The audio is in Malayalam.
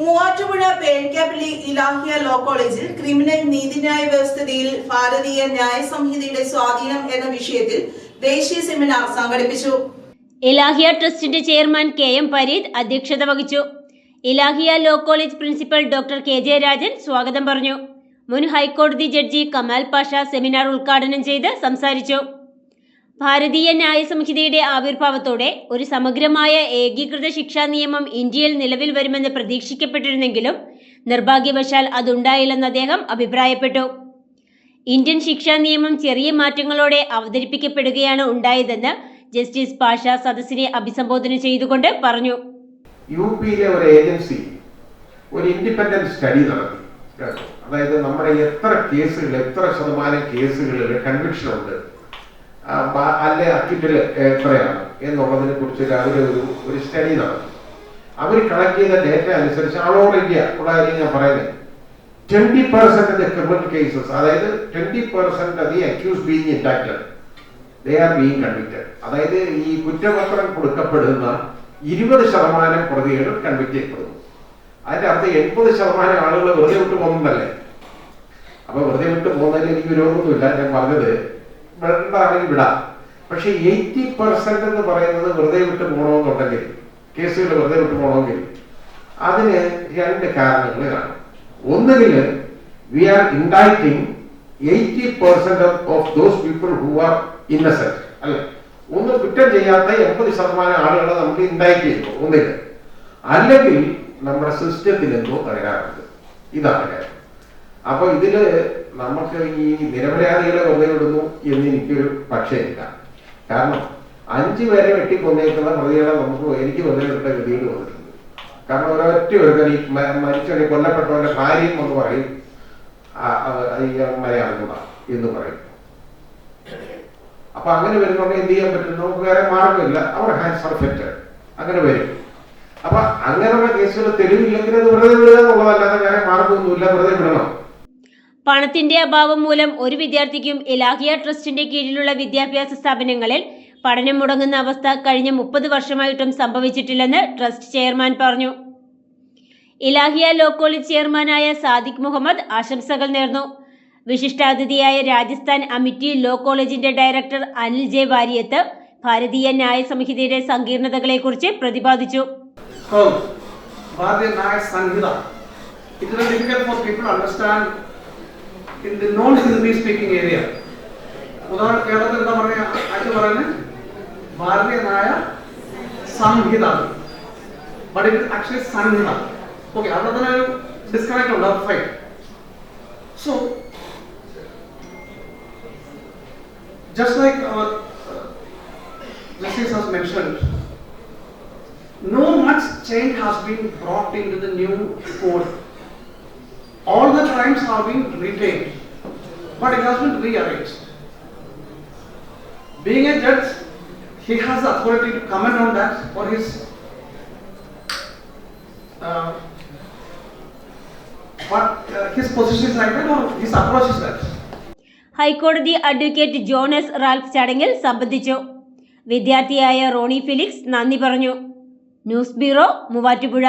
മൂവാറ്റുപുഴ പേഴിക്കാപ്പള്ളി ഇലാഹിയ ലോ കോളേജിൽ ക്രിമിനൽ നീതിന്യായ വ്യവസ്ഥിതിയിൽ ഭാരതീയ ന്യായ സംഹിതയുടെ സ്വാധീനം എന്ന വിഷയത്തിൽ ദേശീയ സെമിനാർ സംഘടിപ്പിച്ചു. ഇലാഹിയ ട്രസ്റ്റിന്റെ ചെയർമാൻ കെ.എം. പരീദ് അധ്യക്ഷത വഹിച്ചു. Ilahia law college principal doctor K J. Rajan സ്വാഗതം പറഞ്ഞു. മുൻ ഹൈക്കോടതി ജഡ്ജി കമാൽ പാഷ സെമിനാർ ഉദ്ഘാടനം ചെയ്ത് സംസാരിച്ചു. ഭാരതീയ ന്യായ സംഹിതയുടെ ആവിർഭാവത്തോടെ ഒരു സമഗ്രമായ ഏകീകൃത ശിക്ഷാ നിയമം ഇന്ത്യയിൽ നിലവിൽ വരുമെന്ന് പ്രതീക്ഷിക്കപ്പെട്ടിരുന്നെങ്കിലും നിർഭാഗ്യവശാൽ അതുണ്ടായില്ലെന്ന് അദ്ദേഹം അഭിപ്രായപ്പെട്ടു. ഇന്ത്യൻ ശിക്ഷാ നിയമം ചെറിയ മാറ്റങ്ങളോടെ അവതരിപ്പിക്കപ്പെടുകയാണ് ഉണ്ടായതെന്ന് ജസ്റ്റിസ് പാഷ സദസ്സിനെ അഭിസംബോധന ചെയ്തുകൊണ്ട് പറഞ്ഞു. യുപിയിലെ ഒരു ഏജൻസി ഒരു ഇൻഡിപെൻഡന്റ് സ്റ്റഡി നടത്തി. അതായത് നമ്മുടെ എത്ര ശതമാനം കേസുകളിൽ കൺവിക്ഷൻ ഉണ്ട്, അല്ലെ അക്വിറ്റൽ എത്രയാണ് എന്നുള്ളതിനെ കുറിച്ച് ഒരു സ്റ്റഡി നടത്തി. അവർ കളക്ട് ചെയ്ത ഡേറ്റ അനുസരിച്ച് ഓൾ ഓവർ ഇന്ത്യ ഉള്ള കാര്യം ഞാൻ പറയുന്നത് 20% of the criminal cases, അതായത് 20% of the accused being indicted, they are being convicted. അതായത് ഈ കുറ്റപത്രം കൊടുക്കപ്പെടുന്ന 20% പ്രതികൾ കൺവിക്ട് ചെയ്യപ്പെടുന്നു. അതിന്റെ അർത്ഥം 80% ആളുകൾ വെറുതെ വിട്ട് പോകുന്നതല്ലേ. അപ്പൊ വെറുതെ വിട്ട് പോകുന്നതിൽ എനിക്ക് വിരോധമൊന്നുമില്ല. ഞാൻ പറഞ്ഞത് വേണ്ടാണെങ്കിൽ വിടാം. പക്ഷെ 80% എന്ന് പറയുന്നത് വെറുതെ വിട്ട് പോകണമെന്നുണ്ടെങ്കിൽ, കേസുകൾ വെറുതെ വിട്ട് പോകണമെങ്കിൽ അതിന് രണ്ട് കാരണങ്ങൾ കാണും. ഒന്നുകിൽ we are indicting 80% of those people who are innocent, അല്ലെ, ഒന്നും കുറ്റം ചെയ്യാത്ത 80% ആളുകളെ നമുക്ക് ഇൻഡൈറ്റ് ചെയ്യുന്നു ഒന്നില്. അല്ലെങ്കിൽ നമ്മുടെ സിസ്റ്റത്തിൽ എന്തോ തകരാറുണ്ട്. ഇതാണ് കാര്യം. അപ്പൊ ഇതില് നമുക്ക് ഈ നിരപരാധികളെ വെറുതെ വിടുന്നു എന്ന് എനിക്കൊരു പക്ഷേയില്ല. കാരണം 5 പേരെ വെട്ടിക്കൊന്നേക്കുന്ന പ്രതികളെ എനിക്ക് വെറുതെ വിട്ട ഗതികൾ വന്നിട്ടുണ്ട്. കാരണം ഒരൊറ്റ ഒരുത്തൻ ഈ മരിച്ചവനെ കൊല്ലപ്പെട്ടവന്റെ ഭാര്യയും എന്ന് പറയും മലയാളികളാണ് എന്ന് പറയും. അപ്പൊ അങ്ങനെ വരുന്നവർക്ക് എന്ത് ചെയ്യാൻ പറ്റും? നമുക്ക് വേറെ മാർഗമില്ല. അവർ ഹാൻഡ്സ് ആർ ഫെറ്റഡ്. അങ്ങനെ വരും. അപ്പൊ അങ്ങനെയുള്ള കേസുകൾ തെളിവില്ലെങ്കിൽ അത് വെറുതെ വിടുക എന്നുള്ളതല്ലാതെ വേറെ മാർഗമൊന്നുമില്ല. വെറുതെ വിടണം. പണത്തിന്റെ അഭാവം മൂലം ഒരു വിദ്യാർത്ഥിക്കും ഇലാഹിയ ട്രസ്റ്റിന്റെ കീഴിലുള്ള വിദ്യാഭ്യാസ സ്ഥാപനങ്ങളിൽ പഠനം മുടങ്ങുന്ന അവസ്ഥ കഴിഞ്ഞ 30 വർഷമായിട്ടും സംഭവിച്ചിട്ടില്ലെന്ന് ട്രസ്റ്റ് ചെയർമാൻ പറഞ്ഞു. ഇലാഹിയ ലോ കോളേജ് ചെയർമാനായ സാദിഖ് മുഹമ്മദ് ആശംസകൾ നേർന്നു. വിശിഷ്ടാതിഥിയായ രാജസ്ഥാൻ അമിറ്റി ലോ കോളേജിന്റെ ഡയറക്ടർ അനിൽ ജെ വാര്യത്ത് ഭാരതീയ ന്യായ സംഹിതയുടെ സങ്കീർണതകളെക്കുറിച്ച് പ്രതിപാദിച്ചു. In the non-Hindi speaking area, ഉദാഹരണം കേരളത്തിൽ എന്താ പറയുക, ആയിട്ട് പറയുന്നത് ഭാരതീയ ന്യായ സംഹിത, but it is actually Sanhita. Okay, അവിടെ തന്നെ ഒരു ഡിസ്കണക്ട് ഉണ്ട്. Fine. So just like our justice has mentioned, no much change has been brought into the new code. All the crimes have been retained, but it has been rearranged. Being a judge, he has the authority to comment on that, or his position is like that, or his approach is that. ഹൈക്കോടതി അഡ്വക്കേറ്റ് ജോൺ എസ് റാൽഫ് ചടങ്ങിൽ സംബന്ധിച്ചു. വിദ്യാർത്ഥിയായ റോണി ഫിലിക്സ് നന്ദി പറഞ്ഞു. News bureau, Muvattupuzha.